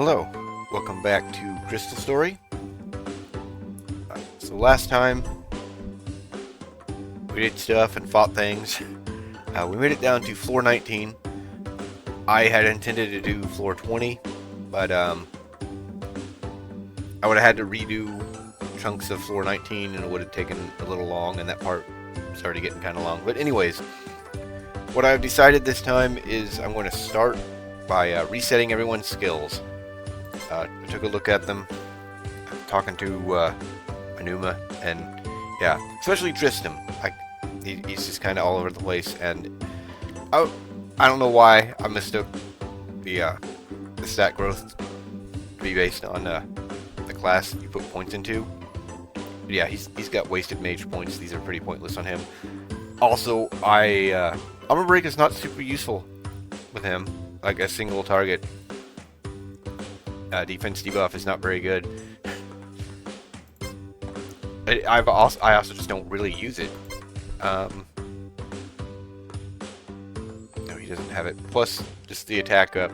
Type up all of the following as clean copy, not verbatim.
Hello, welcome back to Crystal Story. So last time we did stuff and fought things. We made it down to floor 19. I had intended to do floor 20, but I would have had to redo chunks of floor 19 and it would have taken a little long, and that part started getting kind of long. But anyways, what I've decided this time is I'm going to start by resetting everyone's skills. I took a look at them, talking to Anuma, and yeah, especially Tristram. He's just kind of all over the place, and I don't know why I mistook the stat growth to be based on the class you put points into. But yeah, he's got wasted mage points. These are pretty pointless on him. Also, Armor Break is not super useful with him, like a single target. Defense debuff is not very good. I also just don't really use it. No, he doesn't have it. Plus, just the attack up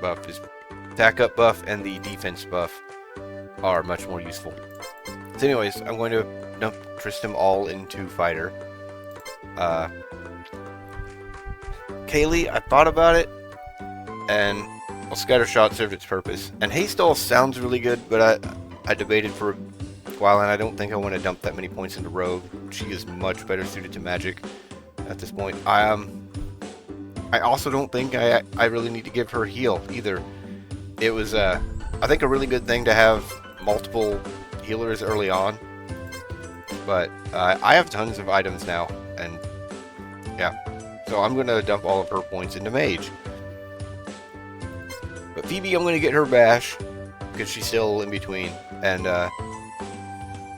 buff and the defense buff are much more useful. So anyways, I'm going to dump Tristram all into fighter. Kaylee, I thought about it, and well, Scatter Shot served its purpose. And Haystall sounds really good, but I debated for a while, and I don't think I want to dump that many points into Rogue. She is much better suited to magic at this point. I also don't think I really need to give her heal either. It was, I think, a really good thing to have multiple healers early on. But I have tons of items now, and yeah. So I'm going to dump all of her points into Mage. But Phoebe, I'm going to get her bash, because she's still in between. And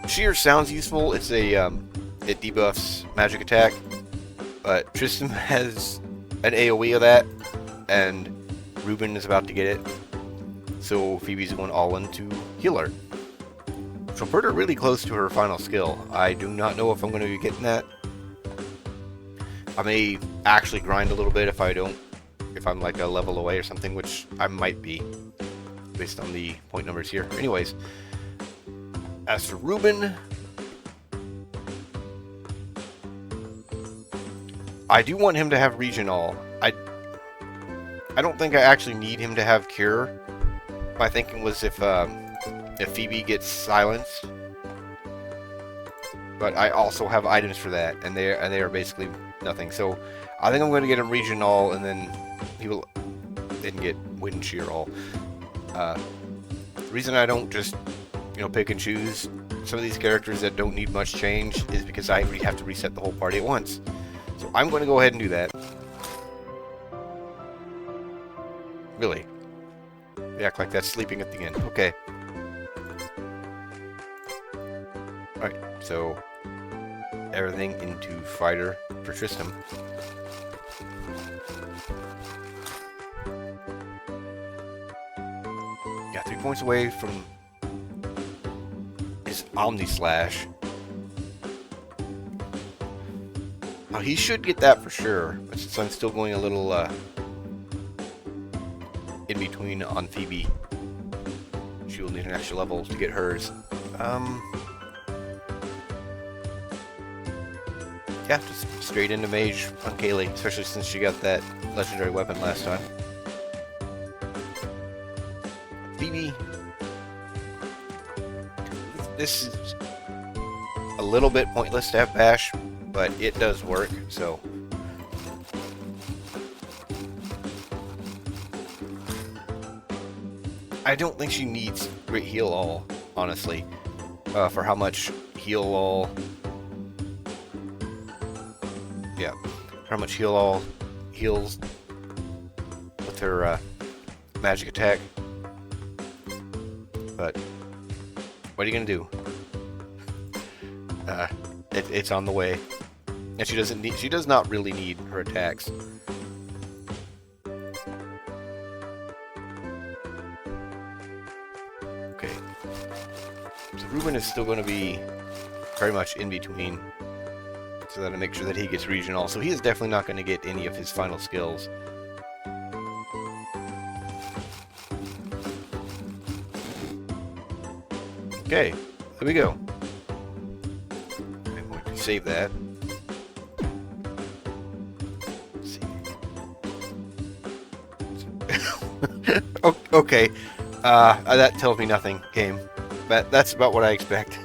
Sheer sounds useful. It's it debuffs magic attack. But Tristram has an AoE of that, and Ruben is about to get it. So Phoebe's going all in to heal her. So put her really close to her final skill. I do not know if I'm going to be getting that. I may actually grind a little bit if I'm like a level away or something, which I might be, based on the point numbers here. Anyways, as for Ruben, I do want him to have Region All. I don't think I actually need him to have Cure. My thinking was if Phoebe gets silenced, but I also have items for that, and they are basically nothing. So I think I'm going to get him Region All, and then he will then get Wind Shear All. The reason I don't just pick and choose some of these characters that don't need much change is because I have to reset the whole party at once. So I'm going to go ahead and do that. Really? They act like that's sleeping at the end. Okay. Alright, so everything into fighter for Tristram. Yeah, 3 points away from his Omni Slash. Now he should get that for sure, but since I'm still going a little in between on Phoebe, she will need an extra level to get hers. Yeah, just straight into Mage on Kaylee, especially since she got that legendary weapon last time. Phoebe, this is a little bit pointless to have Bash, but it does work, so. I don't think she needs Great Heal All, honestly, for how much Heal All. Yeah, how much Heal All heals with her magic attack. But what are you gonna do? It's on the way, and she does not really need her attacks. Okay, so Ruben is still going to be very much in between, so that I make sure that he gets Region All. So he is definitely not going to get any of his final skills. Okay, there we go. I'm going to save that. Let's see. Okay, that tells me nothing, game. That's about what I expect.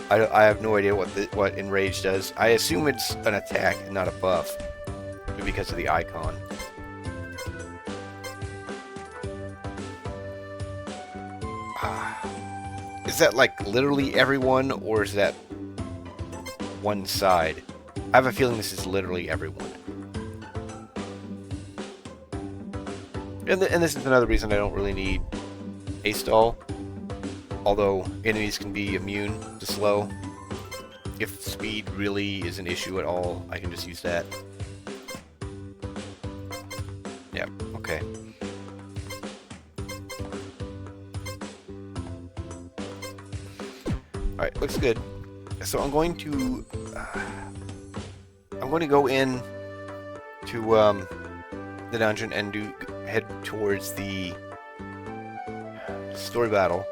I have no idea what Enrage does. I assume it's an attack and not a buff, because of the icon. Is that like literally everyone, or is that one side? I have a feeling this is literally everyone. And this is another reason I don't really need Haste Stall. Although enemies can be immune to slow. If speed really is an issue at all, I can just use that. Yeah, okay. Alright, looks good. So I'm going to go in to the dungeon and head towards the story battle.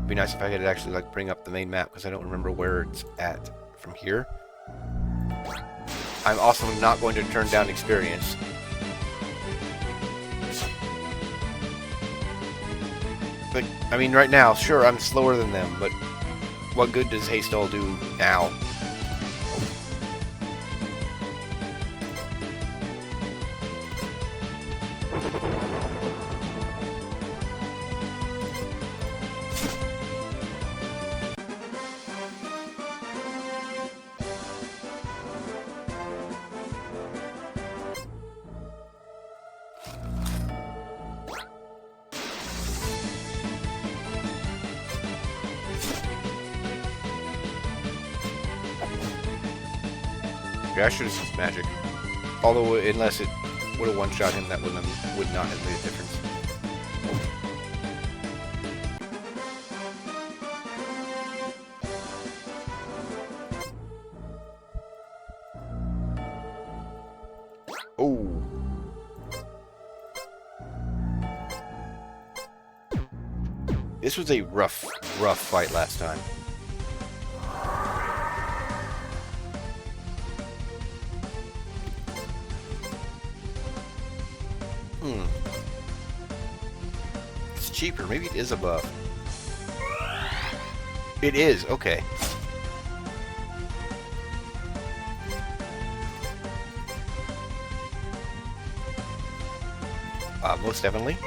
It'd be nice if I could actually like bring up the main map, because I don't remember where it's at from here. I'm also not going to turn down experience. But, I mean, right now, sure, I'm slower than them, but what good does Haste Stall do now? Okay, I should have used magic. Although, unless it would have one-shot him, that would not have made a difference. Oh. This was a rough fight last time. It's cheaper. Maybe it is a buff. It is. Okay. Most definitely.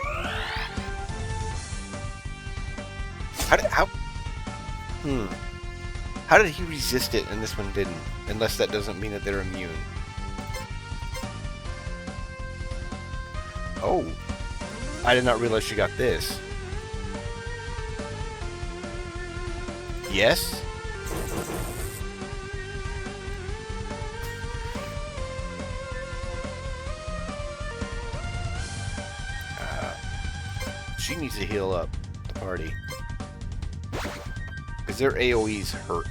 How did he resist it and this one didn't? Unless that doesn't mean that they're immune. Oh. I did not realize she got this. Yes? She needs to heal up the party. Because their AoEs hurt.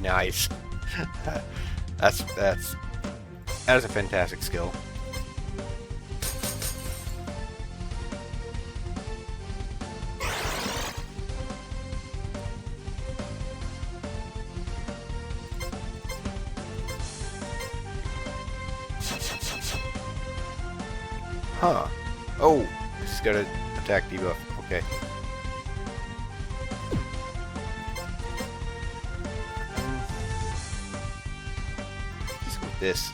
Nice. That is a fantastic skill. Huh. Oh, she's got an attack debuff. Okay. Just with this.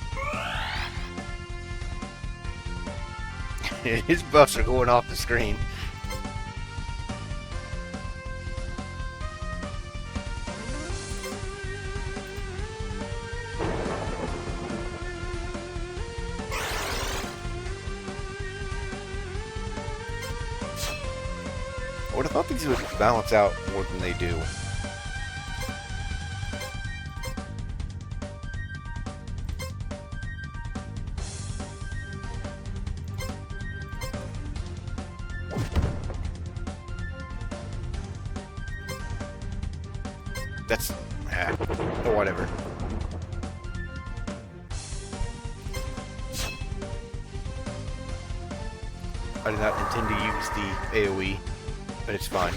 His buffs are going off the screen. I would have thought these would balance out more than they do. That's... Or whatever. I did not intend to use the AoE, but it's fine.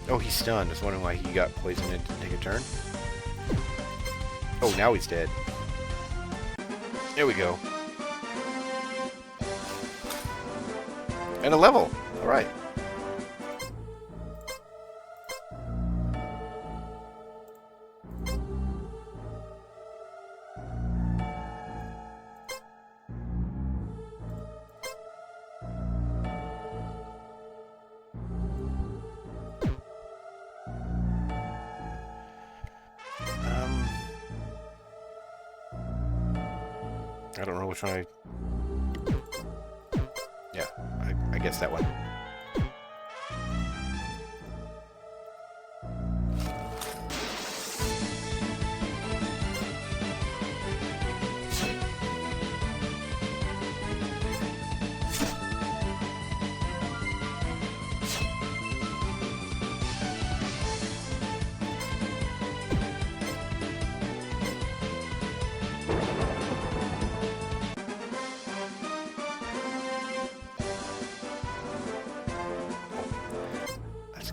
Oh, he's stunned. I was wondering why he got poisoned and didn't take a turn. Oh, now he's dead. There we go. And a level. Alright. I don't know which one Yeah, I guess that one.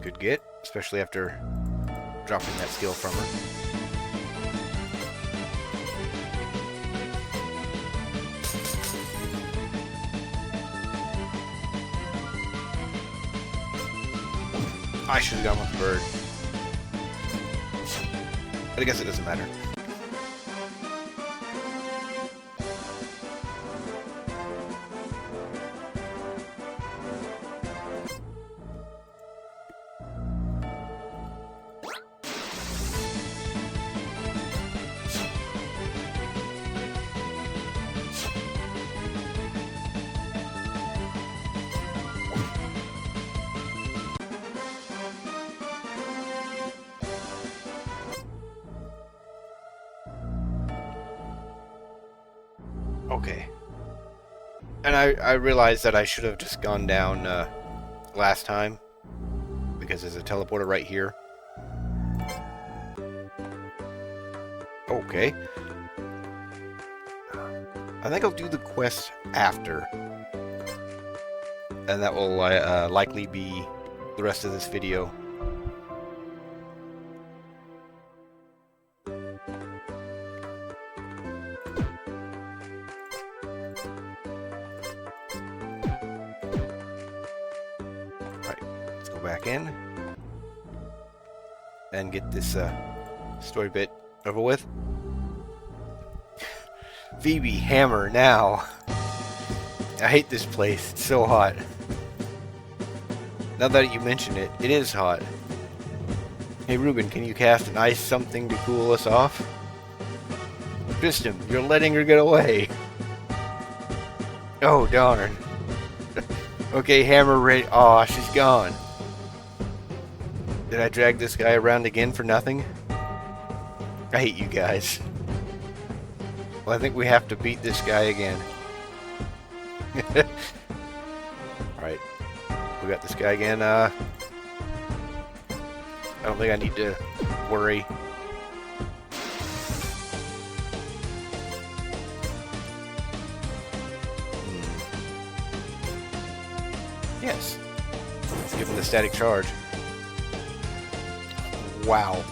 Good get, especially after dropping that skill from her. I should have gone with the bird. But I guess it doesn't matter. Okay. And I realized that I should have just gone down last time, because there's a teleporter right here. Okay. I think I'll do the quest after. And that will likely be the rest of this video. Back in and get this story bit over with. Phoebe, hammer now. I hate this place. It's so hot. Now that you mention it, it is hot. Hey Ruben, can you cast an ice something to cool us off? Tristan, you're letting her get away. Oh darn. Okay, hammer ready. Aw, she's gone. Did I drag this guy around again for nothing? I hate you guys. Well, I think we have to beat this guy again. Alright. We got this guy again. I don't think I need to worry. Yes. Let's give him the static charge. Wow.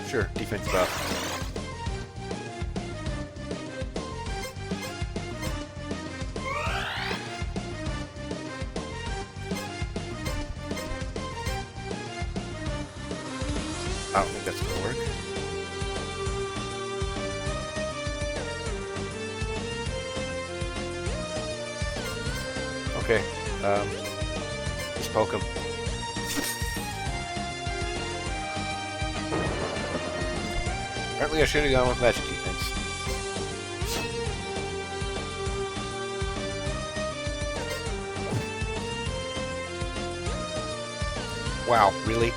Sure, defense buff. I don't think that's gonna work. Okay, just poke him. Apparently I should have gone with magic defense. Wow, really?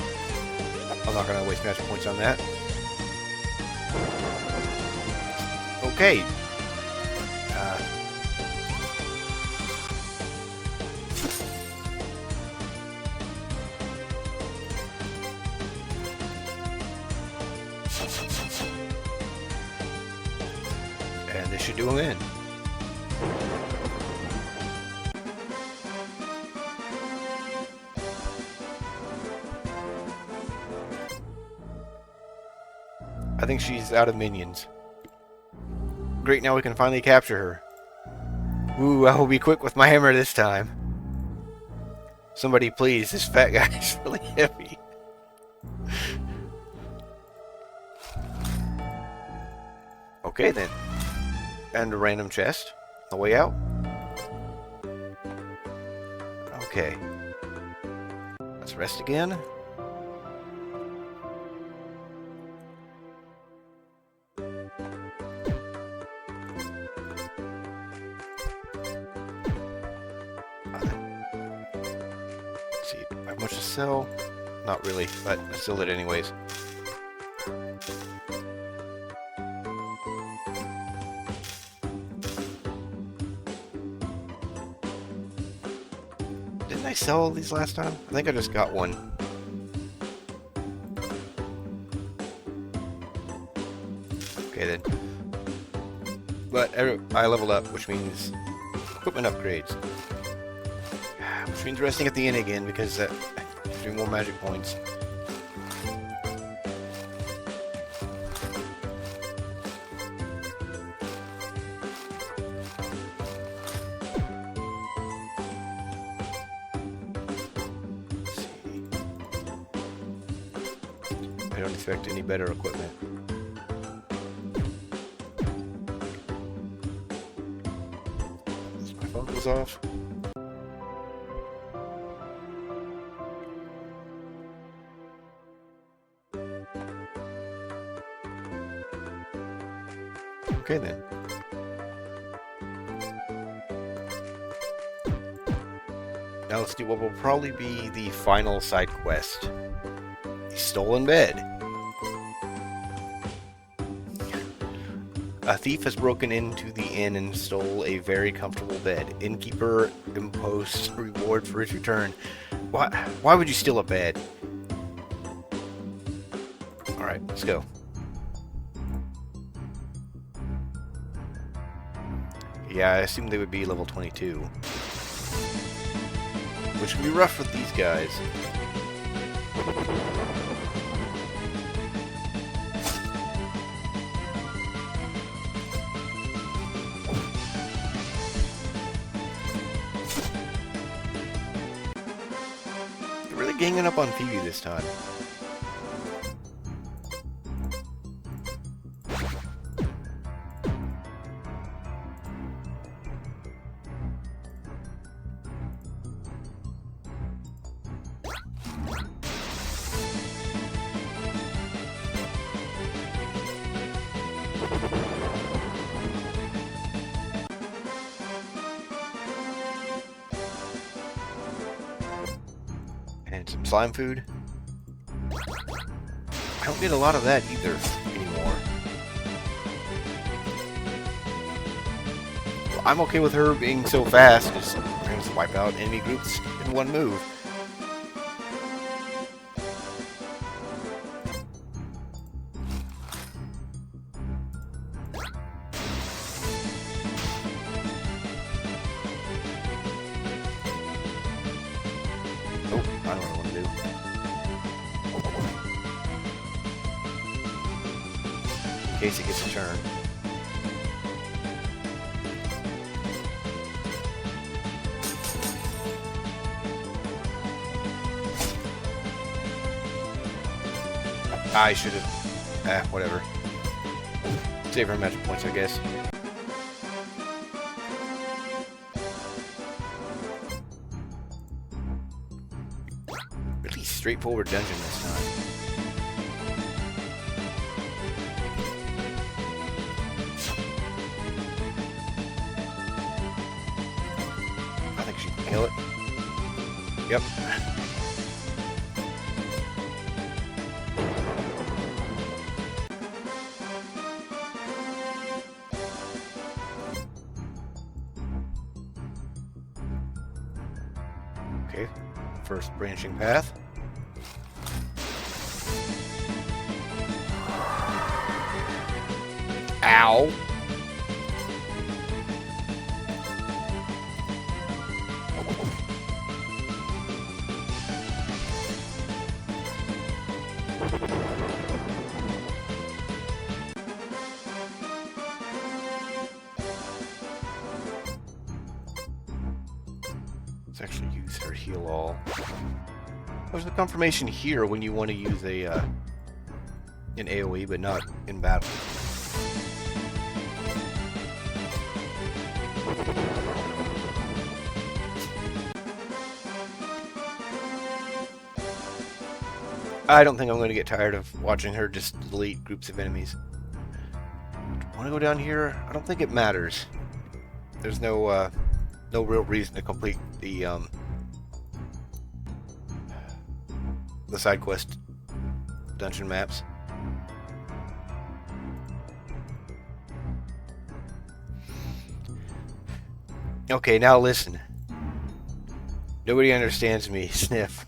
I'm not gonna waste magic points on that. Okay. And this should do him in. I think she's out of minions. Great, now we can finally capture her. Ooh, I will be quick with my hammer this time. Somebody please, this fat guy is really heavy. Okay then. And a random chest. On the way out. Okay. Let's rest again. Let's see, I have much to sell? Not really, but I still did anyways. Didn't I sell all these last time? I think I just got one. Okay then. But I leveled up, which means equipment upgrades. Which means resting at the inn again because that gives me more magic points. I don't expect any better equipment. My phone goes off. Okay then. Now let's do what will probably be the final side quest. The stolen bed. A thief has broken into the inn and stole a very comfortable bed. Innkeeper imposed reward for his return. Why would you steal a bed? Alright, let's go. Yeah, I assumed they would be level 22. Which would be rough with these guys. They're really ganging up on Phoebe this time. And some slime food. I don't get a lot of that either anymore. Well, I'm okay with her being so fast, just trying to wipe out enemy groups in one move. Oh, I don't know what I want to do. In case it gets a turn. I should have. Whatever. Save her magic points, I guess. Really straightforward dungeon this time. I think she can kill it. Yep. Okay, first branching path. Ow! Let's actually use her heal all. There's a confirmation here when you want to use a an AoE, but not in battle. I don't think I'm going to get tired of watching her just delete groups of enemies. Want to go down here? I don't think it matters. There's no no real reason to complete the side quest dungeon maps. Okay, now listen. Nobody understands me, Sniff.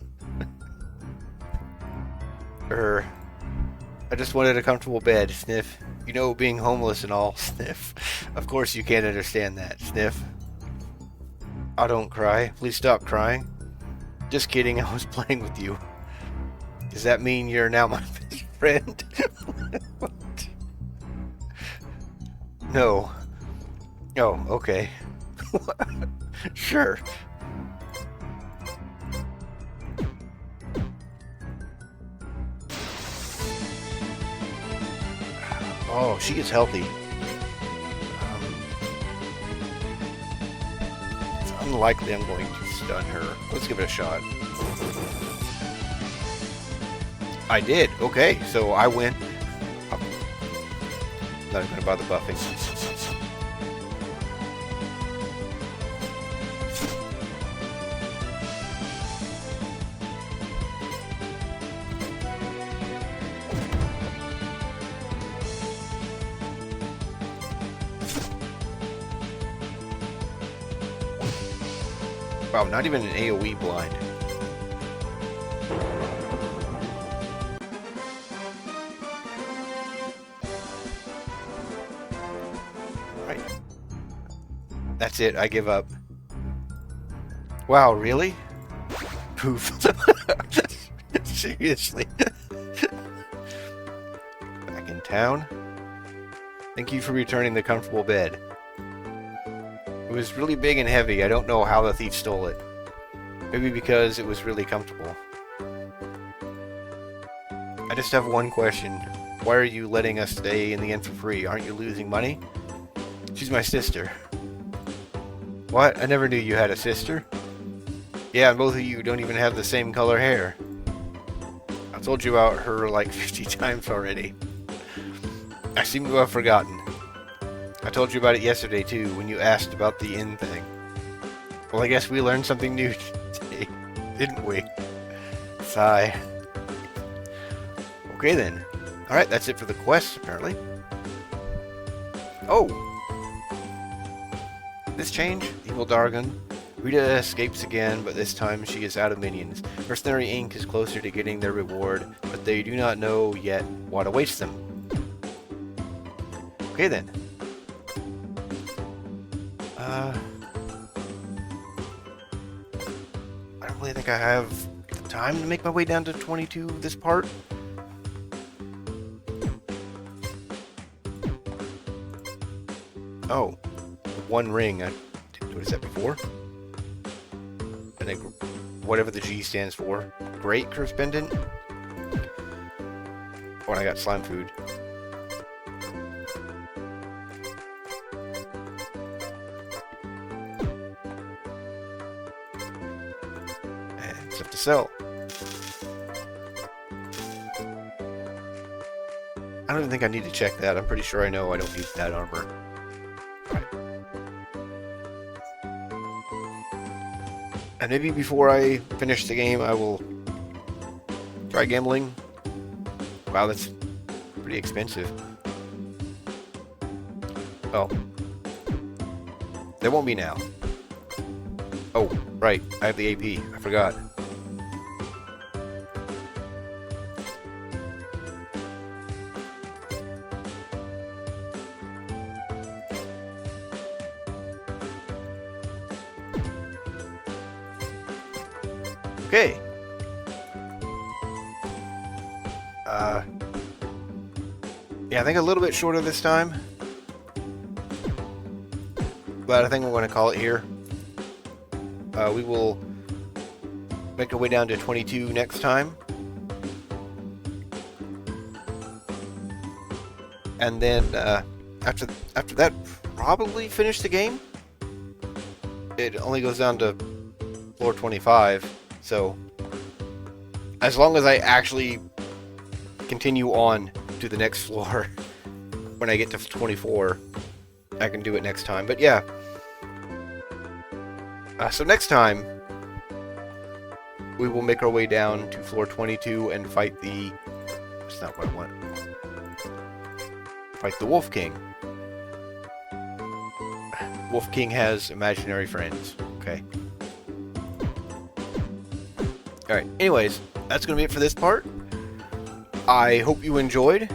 I just wanted a comfortable bed, Sniff. You know, being homeless and all, Sniff. Of course you can't understand that, Sniff. Oh, don't cry. Please stop crying. Just kidding, I was playing with you. Does that mean you're now my best friend? What? No. Oh, okay. Sure. Oh, she is healthy. It's unlikely I'm going to stun her. Let's give it a shot. I did. Okay, so I win. I'm not even going to bother buffing. Wow, not even an AoE blind. Right. That's it, I give up. Wow, really? Poof. Seriously. Back in town. Thank you for returning the comfortable bed. It was really big and heavy. I don't know how the thief stole it. Maybe because it was really comfortable. I just have one question. Why are you letting us stay in the inn for free? Aren't you losing money? She's my sister. What? I never knew you had a sister. Yeah, and both of you don't even have the same color hair. I told you about her like 50 times already. I seem to have forgotten. I told you about it yesterday too, when you asked about the inn thing. Well, I guess we learned something new today, didn't we? Sigh. Okay then. Alright, that's it for the quest, apparently. Oh! This change, Evil Dargon. Rita escapes again, but this time she is out of minions. Mercenary Inc. is closer to getting their reward, but they do not know yet what awaits them. Okay then. I don't really think I have the time to make my way down to 22 this part. Oh, one ring. I didn't notice that before. And then whatever the G stands for. Great Curse Pendant. Oh, and I got slime food. And stuff to sell. I don't even think I need to check that. I'm pretty sure I know I don't need that armor. And maybe before I finish the game, I will try gambling. Wow, that's pretty expensive. Oh. There won't be now. Oh. Right, I have the AP. I forgot. Okay. Yeah, I think a little bit shorter this time. But I think we're going to call it here. We will make our way down to 22 next time. And then after that, probably finish the game. It only goes down to floor 25. So as long as I actually continue on to the next floor when I get to 24, I can do it next time. But yeah. So next time, we will make our way down to floor 22 and fight the... That's not what I want. Fight the Wolf King. Wolf King has imaginary friends. Okay. Alright, anyways, that's going to be it for this part. I hope you enjoyed.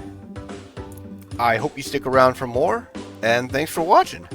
I hope you stick around for more. And thanks for watching.